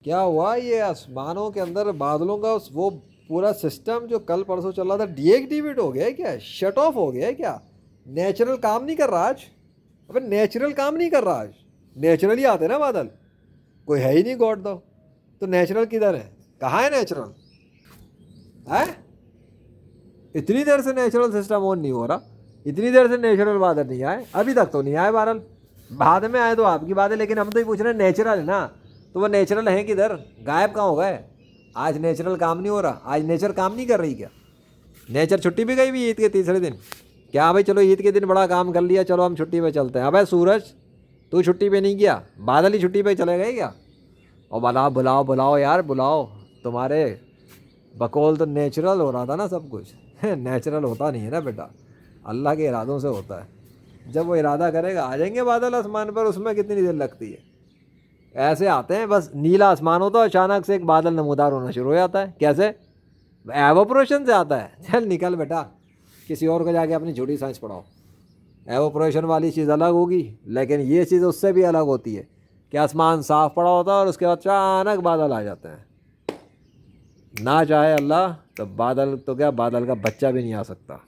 क्या हुआ ये आसमानों के अंदर बादलों का वो पूरा सिस्टम जो कल परसों चल रहा था डीएक्टिवेट हो गया है क्या? शट ऑफ हो गया है क्या? नेचुरल काम नहीं कर रहा आज? अबे नेचुरल काम नहीं कर रहा आज। नेचुरली आते ना बादल, कोई है ही नहीं गॉड दो। तो नेचुरल किधर है? कहाँ है नेचुरल? है इतनी देर से नेचुरल सिस्टम ऑन नहीं हो रहा, इतनी देर से नेचुरल बादल नहीं आए, अभी तक तो नहीं आए बादल। बाद में आए तो आपकी बात है, लेकिन हम तो ये पूछ रहे हैं नेचुरल है ना, तो वो नेचुरल है किधर? गायब कहाँ हो गए? आज नेचुरल काम नहीं हो रहा, आज नेचर काम नहीं कर रही क्या? नेचर छुट्टी भी गई भी ईद के तीसरे दिन। क्या भाई चलो ईद के दिन बड़ा काम कर लिया, चलो हम छुट्टी पे चलते हैं। अबे सूरज तू छुट्टी पे नहीं गया, बादल ही छुट्टी पे चले गए क्या? और बुलाओ बुलाओ बुलाओ यार बुलाओ, तुम्हारे बकौल तो नेचुरल हो रहा था ना सब कुछ। नेचुरल होता नहीं है ना बेटा, अल्लाह के इरादों से होता है। जब वो इरादा करेगा आ जाएंगे बादल आसमान पर, उसमें कितनी देर लगती है? ऐसे आते हैं, बस नीला आसमान होता है अचानक से एक बादल नमूदार होना शुरू हो जाता है। कैसे? एवोपरेशन से आता है। चल निकल बेटा, किसी और को जाके अपनी झूठी साइंस पढ़ाओ। एवोपरेशन वाली चीज़ अलग होगी, लेकिन ये चीज़ उससे भी अलग होती है कि आसमान साफ पड़ा होता है और उसके बाद अचानक बादल आ जाते हैं। ना चाहे अल्लाह तो बादल तो क्या, बादल का बच्चा भी नहीं आ सकता।